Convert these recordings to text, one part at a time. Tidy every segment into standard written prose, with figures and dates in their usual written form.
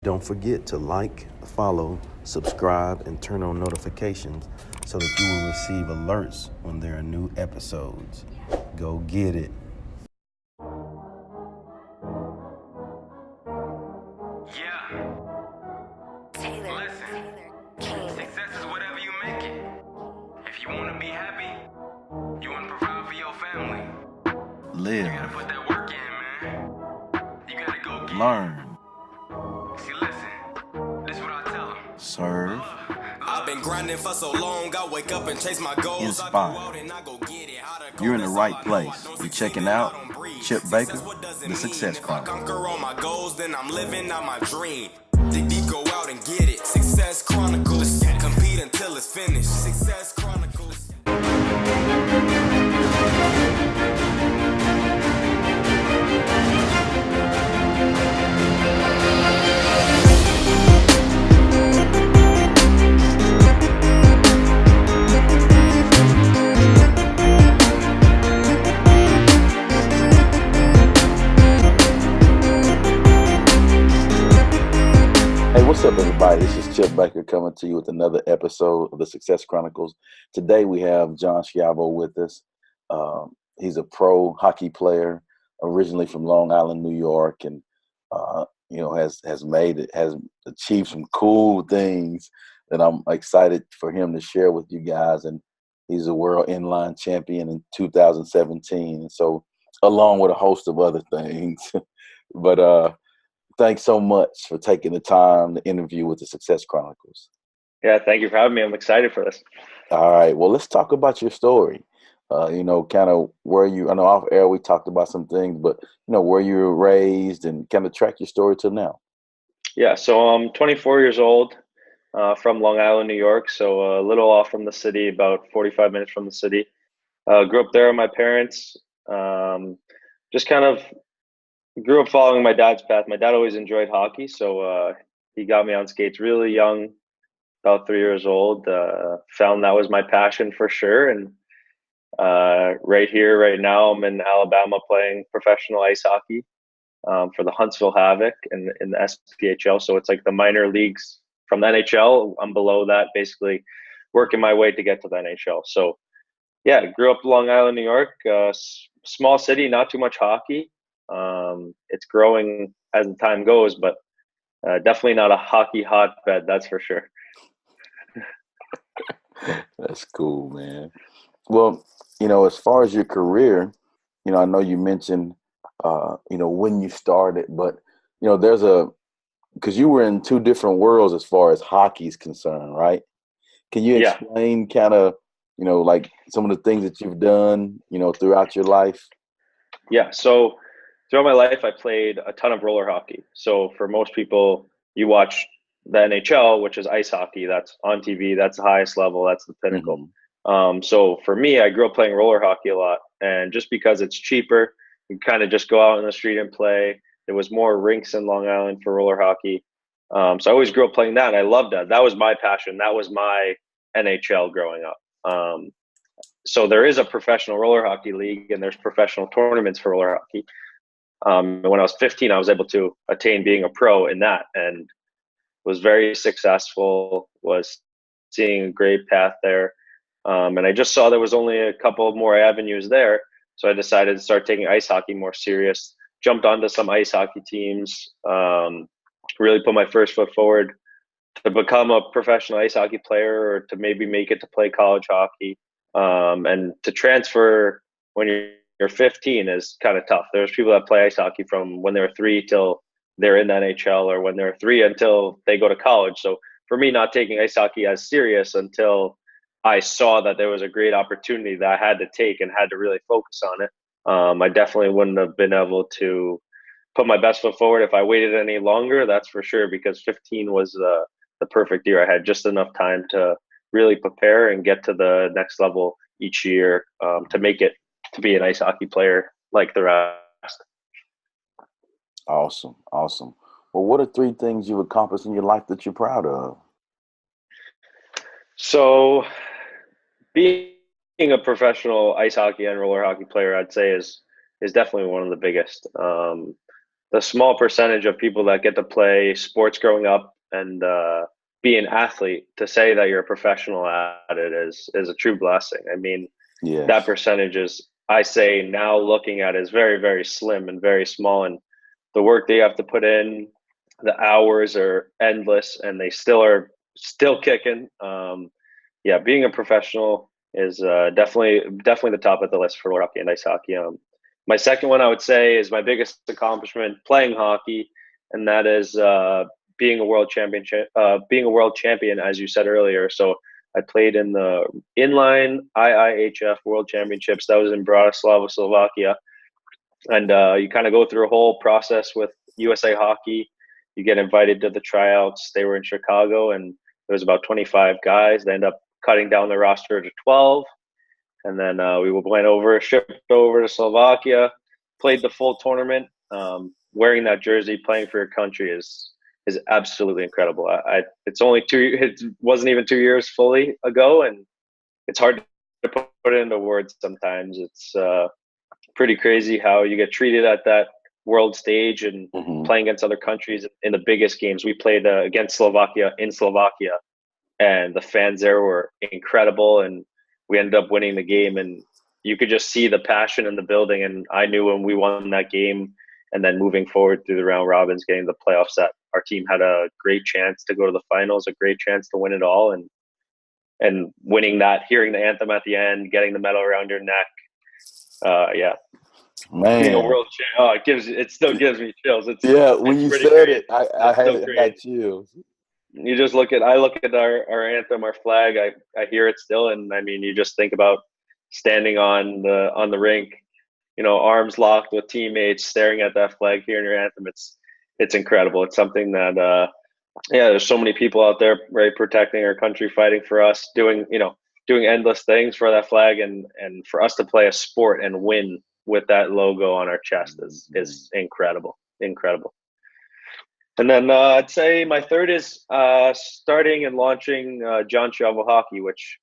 Don't forget to like, follow, subscribe, and turn on notifications so that you will receive alerts when there are new episodes. Go get it. Yeah. Listen, success is whatever you make it. If you want to be happy, you want to provide for your family. Live. You gotta put that work in, man. You gotta go get Learn. it. See, listen, this is what I tell them. Serve. I've been grinding for so long, I wake up and chase my goals. Inspire. I go out and I go get it. How to go, You're in the that's right all I know. I place. don't You're succeed checking if I out don't breathe. Chip Success, Baker, what does it the mean? Success If I Chronicles. conquer all my goals, then I'm living out my dream. Dig deep, go out and get it. Success Chronicles. Compete until it's finished. Success Chronicles. Hey, what's up, everybody? This is Chip Baker coming to you with another episode of the Success Chronicles. Today we have John Schiavo with us. He's a pro hockey player, originally from Long Island, New York, and has achieved some cool things that I'm excited for him to share with you guys. And he's a world inline champion in 2017, and so along with a host of other things. But thanks so much for taking the time to interview with the Success Chronicles. Yeah, thank you for having me. I'm excited for this. All right. Well, let's talk about your story. Kind of I know off air we talked about some things, but, where you were raised and kind of track your story to now. Yeah, so I'm 24 years old, from Long Island, New York, so a little off from the city, about 45 minutes from the city. Grew up there with my parents. Just kind of grew up following my dad's path. My dad always enjoyed hockey, so he got me on skates really young, about 3 years old. Found that was my passion for sure, and right here, right now, I'm in Alabama playing professional ice hockey for the Huntsville Havoc in the SPHL. So it's like the minor leagues from the NHL. I'm below that, basically working my way to get to the NHL. So yeah, grew up Long Island, New York, small city, not too much hockey. It's growing as the time goes, but definitely not a hockey hotbed, that's for sure. That's cool, man. Well, as far as your career, I know you mentioned, when you started, but, because you were in two different worlds as far as hockey is concerned, right? Can you Yeah. explain kind of, like some of the things that you've done, throughout your life? Yeah. So throughout my life, I played a ton of roller hockey. So for most people, you watch the NHL, which is ice hockey. That's on TV. That's the highest level. That's the pinnacle. Mhm. So for me, I grew up playing roller hockey a lot. And just because it's cheaper, you kind of just go out in the street and play. There was more rinks in Long Island for roller hockey. So I always grew up playing that. And I loved that. That was my passion. That was my NHL growing up. So there is a professional roller hockey league and there's professional tournaments for roller hockey. When I was 15, I was able to attain being a pro in that and was very successful, was seeing a great path there. And I just saw there was only a couple of more avenues there. So I decided to start taking ice hockey more serious, jumped onto some ice hockey teams, really put my first foot forward to become a professional ice hockey player or to maybe make it to play college hockey. And to transfer when you're 15 is kind of tough. There's people that play ice hockey from when they're 3 till they're in the NHL, or when they're 3 until they go to college. So for me, not taking ice hockey as serious until I saw that there was a great opportunity that I had to take and had to really focus on it. I definitely wouldn't have been able to put my best foot forward if I waited any longer. That's for sure, because 15 was the perfect year. I had just enough time to really prepare and get to the next level each year, to make it to be an ice hockey player like the rest. Awesome. Awesome. Well, what are 3 things you've accomplished in your life that you're proud of? So being a professional ice hockey and roller hockey player, I'd say is definitely one of the biggest. The the small percentage of people that get to play sports growing up and be an athlete, to say that you're a professional at it is a true blessing. I mean, that Yes. percentage is, I say now looking at it, is very, very slim and very small. And the work they have to put in, the hours are endless, and they still kicking. Yeah, being a professional is definitely the top of the list for roller hockey and ice hockey. My second one I would say is my biggest accomplishment playing hockey, and that is being a world champion, as you said earlier. So I played in the Inline IIHF World Championships. That was in Bratislava, Slovakia. And you kind of go through a whole process with USA Hockey. You get invited to the tryouts. They were in Chicago, and there was about 25 guys. They end up cutting down the roster to 12. And then we went over, shipped over to Slovakia, played the full tournament. Wearing that jersey, playing for your country is absolutely incredible. It wasn't even 2 years fully ago, and it's hard to put it into words sometimes. It's pretty crazy how you get treated at that world stage and playing against other countries in the biggest games. We played against Slovakia in Slovakia, and the fans there were incredible, and we ended up winning the game, and you could just see the passion in the building. And I knew when we won that game and then moving forward through the round robins, getting the playoffs, that our team had a great chance to go to the finals, a great chance to win it all. And winning that, hearing the anthem at the end, getting the medal around your neck. Yeah. Being a Man. world champ, it still gives me chills. When It's you pretty said crazy. it, I It's had so it, I got crazy. chills. I look at our anthem, our flag. I hear it still, and I mean, you just think about standing on the rink, arms locked with teammates, staring at that flag, hearing your anthem. It's incredible. It's something that there's so many people out there, right, protecting our country, fighting for us, doing endless things for that flag, and for us to play a sport and win with that logo on our chest is incredible, incredible. And then I'd say my third is starting and launching John Schiavo Hockey, which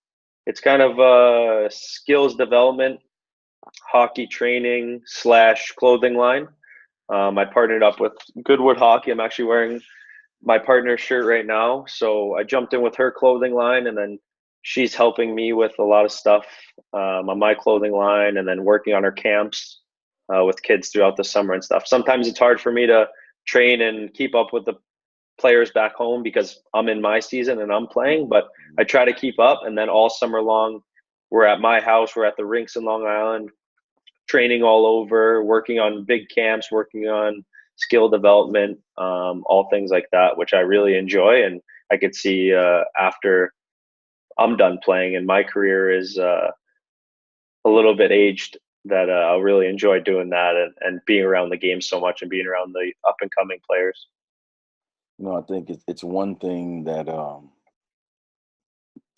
it's kind of skills development, hockey training / clothing line. I partnered up with Goodwood Hockey. I'm actually wearing my partner's shirt right now. So I jumped in with her clothing line, and then she's helping me with a lot of stuff on my clothing line, and then working on her camps with kids throughout the summer and stuff. Sometimes it's hard for me to train and keep up with the players back home because I'm in my season and I'm playing, but I try to keep up. And then all summer long, we're at my house, we're at the rinks in Long Island, training all over, working on big camps, working on skill development, all things like that, which I really enjoy. And I could see after I'm done playing and my career is a little bit aged, that I'll really enjoy doing that and being around the game so much and being around the up and coming players. I think it's one thing that,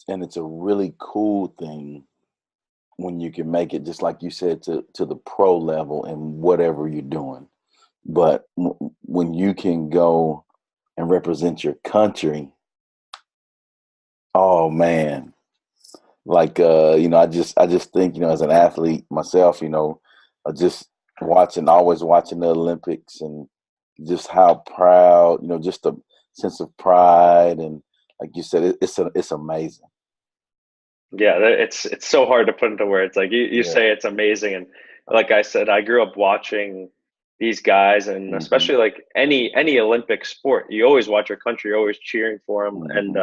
and it's a really cool thing when you can make it, just like you said, to the pro level and whatever you're doing. But when you can go and represent your country, oh man, like I just think, as an athlete myself, just always watching the Olympics, and just how proud, just a sense of pride, and like you said, it's amazing. Yeah, it's so hard to put into words. Like you Yeah. say, it's amazing. And like I said, I grew up watching these guys, and especially like any Olympic sport, you always watch your country, you're always cheering for them. And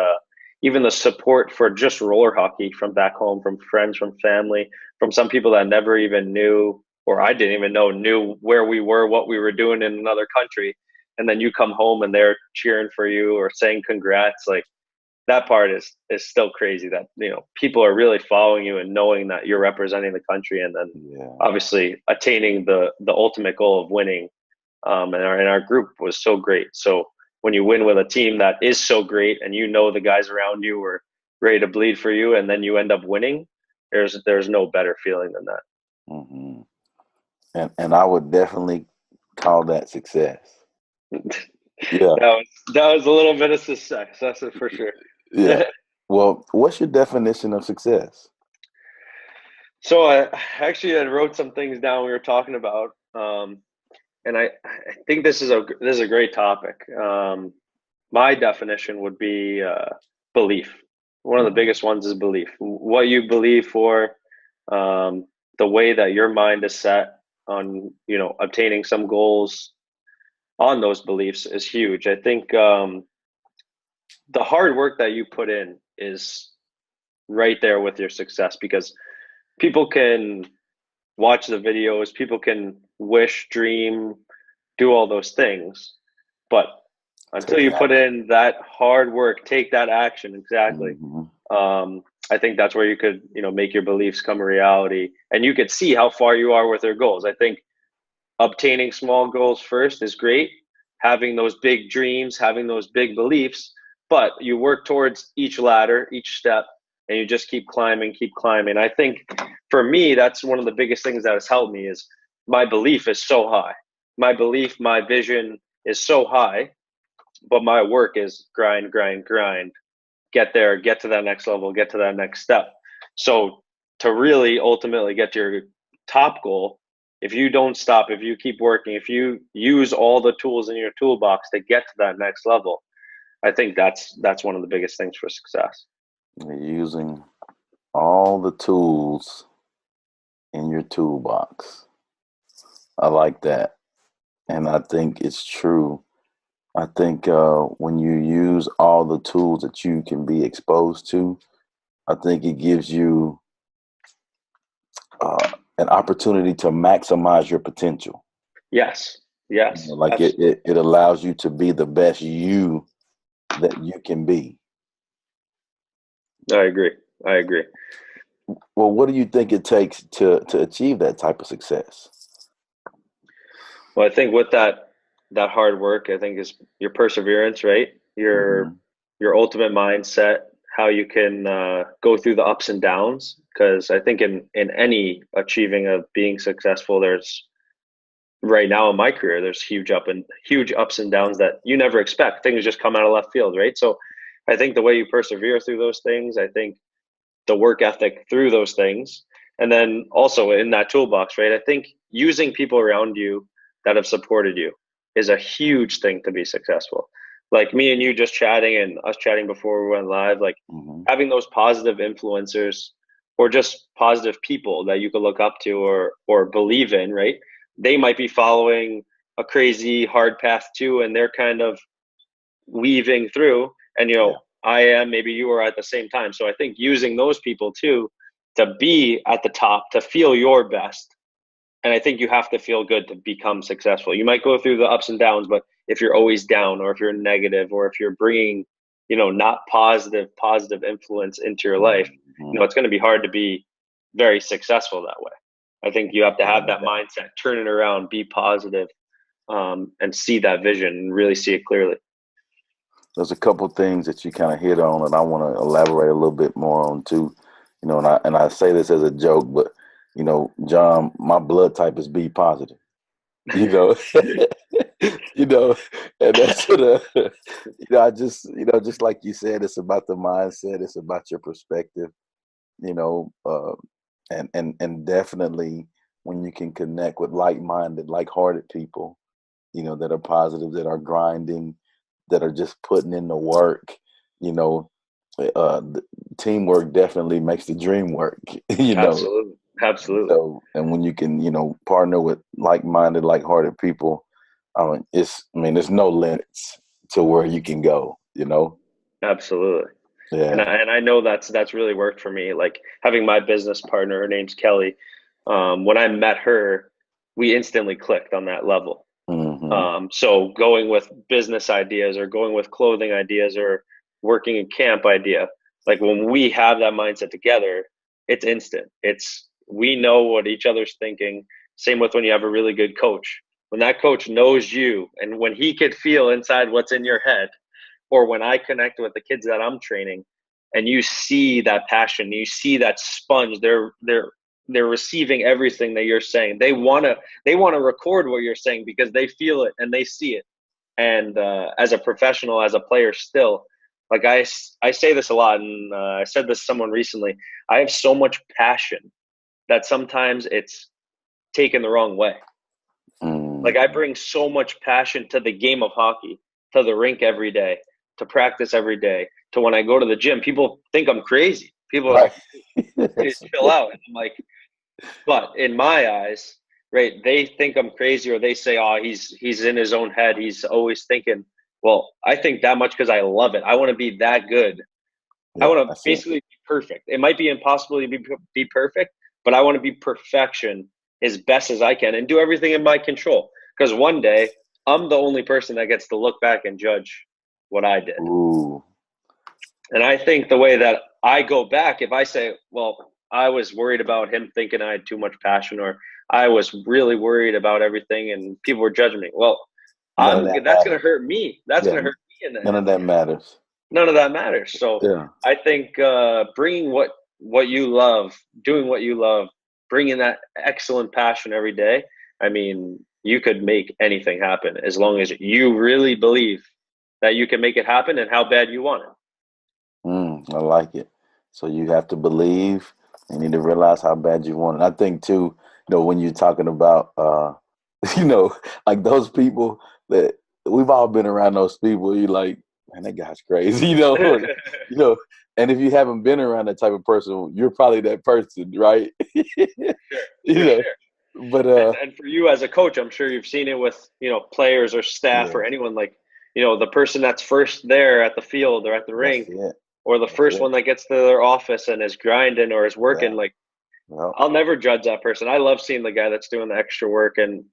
even the support for just roller hockey from back home, from friends, from family, from some people that never even knew, or I didn't even knew where we were, what we were doing in another country. And then you come home and they're cheering for you or saying congrats. Like, that part is still crazy, that people are really following you and knowing that you're representing the country, and then obviously attaining the ultimate goal of winning. And our group was so great. So when you win with a team that is so great, and the guys around you were ready to bleed for you, and then you end up winning, there's no better feeling than that. And I would definitely call that success. Yeah. That was a little bit of success, that's for sure. Yeah. Well, what's your definition of success? So I actually wrote some things down we were talking about. and I think this is a great topic. My definition would be belief. One of the biggest ones is belief. What you believe for, the way that your mind is set on, obtaining some goals on those beliefs is huge. I think the hard work that you put in is right there with your success, because people can watch the videos, people can wish, dream, do all those things, but until Take you put action. in that hard work, take that action, exactly. I think that's where you could, make your beliefs come a reality, and you could see how far you are with your goals. I think obtaining small goals first is great, having those big dreams, having those big beliefs, but you work towards each ladder, each step, and you just keep climbing, keep climbing. I think for me, that's one of the biggest things that has helped me is my belief is so high. My belief, my vision is so high, but my work is grind, grind, grind. Get there, get to that next level, get to that next step. So to really ultimately get to your top goal, if you don't stop, if you keep working, if you use all the tools in your toolbox to get to that next level, I think that's one of the biggest things for success. You're using all the tools in your toolbox. I like that. And I think it's true. I think when you use all the tools that you can be exposed to, I think it gives you an opportunity to maximize your potential. Yes, yes, Like absolutely. it allows you to be the best you that you can be. I agree. I agree. Well, what do you think it takes to achieve that type of success? Well, I think with that hard work, I think is your perseverance, right? Hmm. Your ultimate mindset, how you can go through the ups and downs. Because I think in any achieving of being successful, there's right now in my career, there's huge ups and downs that you never expect. Things just come out of left field, right? So I think the way you persevere through those things, I think the work ethic through those things, and then also in that toolbox, right? I think using people around you that have supported you is a huge thing to be successful. Like me and you just chatting and us chatting before we went live, like Hmm. having those positive influencers or just positive people that you could look up to or believe in, right? They might be following a crazy hard path too, and they're kind of weaving through, and Yeah. I am, maybe you are at the same time. So I think using those people too to be at the top, to feel your best. And I think you have to feel good to become successful. You might go through the ups and downs, but if you're always down, or if you're negative, or if you're bringing, not positive influence into your life, Hmm. it's going to be hard to be very successful that way. I think you have to have that Yeah. mindset, turn it around, be positive, and see that vision and really see it clearly. There's a couple things that you kind of hit on, and I want to elaborate a little bit more on too. And I say this as a joke, but John, my blood type is B positive. You know, you know, and that's what I just just like you said, it's about the mindset, it's about your perspective. You know, and definitely when you can connect with like-minded, like-hearted people, that are positive, that are grinding, that are just putting in the work. You know, the teamwork definitely makes the dream work. you know, Absolutely. Absolutely. so, and when you can, partner with like-minded, like-hearted people, there's no limits to where you can go. Absolutely. And Yeah. I know that's really worked for me. Like having my business partner, her name's Kelly. When I met her, we instantly clicked on that level. Hmm. So going with business ideas or going with clothing ideas or working in camp idea, like when we have that mindset together, it's instant. It's we know what each other's thinking. Same with when you have a really good coach. When that coach knows you and when he could feel inside what's in your head, or when I connect with the kids that I'm training and you see that passion, you see that sponge, they're receiving everything that you're saying. They want to record what you're saying because they feel it and they see it. And as a professional, as a player still, like I say this a lot, and I said this to someone recently, I have so much passion that sometimes it's taken the wrong way. Like, I bring so much passion to the game of hockey, to the rink every day, to practice every day, to when I go to the gym. People think I'm crazy. People are Right. like, hey, chill out. And I'm like, but in my eyes, right, they think I'm crazy, or they say, oh, he's in his own head. He's always thinking. Well, I think that much because I love it. I want to be that good. I want to basically be perfect. It might be impossible to be perfect, but I want to be perfection as best as I can and do everything in my control. Because one day I'm the only person that gets to look back and judge what I did. Ooh. And I think the way that I go back, if I say, well, I was worried about him thinking I had too much passion, or I was really worried about everything and people were judging me. Well, that's going to hurt me. That's going to hurt me in the None of that matters. None of that matters. So Yeah. I think bringing what you love, doing what you love, bringing that excellent passion every day, I mean, you could make anything happen as long as you really believe that you can make it happen and how bad you want it. I like it. So you have to believe. You need to realize how bad you want it. I think too, when you're talking about, like those people that we've all been around those people, you're like, man, that guy's crazy, And if you haven't been around that type of person, you're probably that person, right? Sure. But and for you as a coach, I'm sure you've seen it with players or staff or anyone, like the person that's first there at the field or at the rink, or the first one that gets to their office and is grinding or is working. Like, I'll never judge that person. I love seeing the guy that's doing the extra work and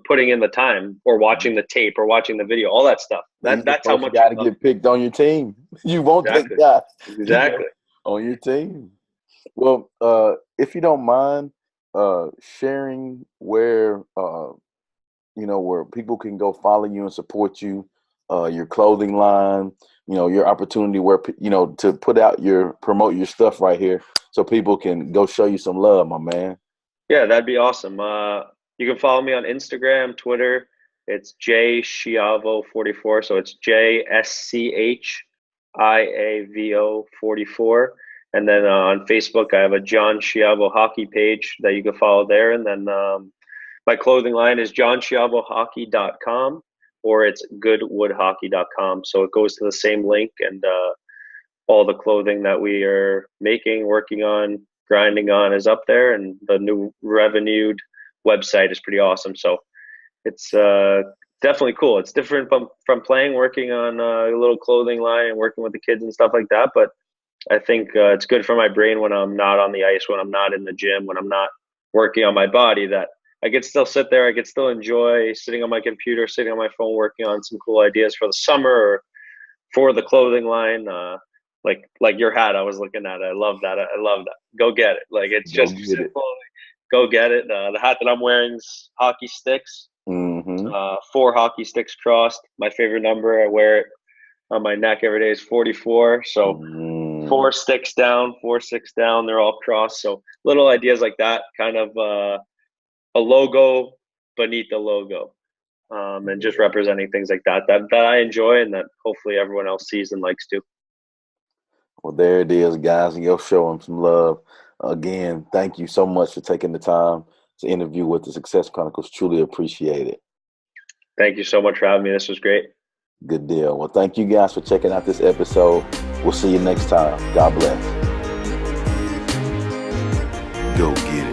putting in the time, or watching the tape or watching the video, all that stuff. That's how much you got to get picked on your team. You want that guy exactly on your team. Well, if you don't mind sharing where where people can go follow you and support you, your clothing line, your opportunity where to promote your stuff right here, so people can go show you some love, my man. Yeah, that'd be awesome. You can follow me on Instagram, Twitter. It's Schiavo44. So it's JSCHIAVO 44. And then on Facebook, I have a John Schiavo hockey page that you can follow there. And then my clothing line is johnschiavohockey.com, or it's goodwoodhockey.com. So it goes to the same link, and all the clothing that we are making, working on, grinding on is up there, and the new revenued website is pretty awesome. So it's definitely cool. It's different from playing, working on a little clothing line and working with the kids and stuff like that. But I think it's good for my brain when I'm not on the ice, when I'm not in the gym, when I'm not working on my body, that I could still sit there. I could still enjoy sitting on my computer, sitting on my phone, working on some cool ideas for the summer or for the clothing line. Like your hat, I was looking at it. I love that. Go get it. Like, it's just simple. Go get it. The hat that I'm wearing is hockey sticks. 4 hockey sticks crossed. My favorite number. I wear it on my neck every day is 44. So 4 sticks down, 4 6 down. They're all crossed. So little ideas like that, kind of a logo beneath the logo, and just representing things like that I enjoy, and that hopefully everyone else sees and likes too. Well, there it is, guys, and you'll show them some love. Again, thank you so much for taking the time to interview with the Success Chronicles. Truly appreciate it. Thank you so much for having me. This was great. Good deal. Well, thank you guys for checking out this episode. We'll see you next time. God bless. Go get it.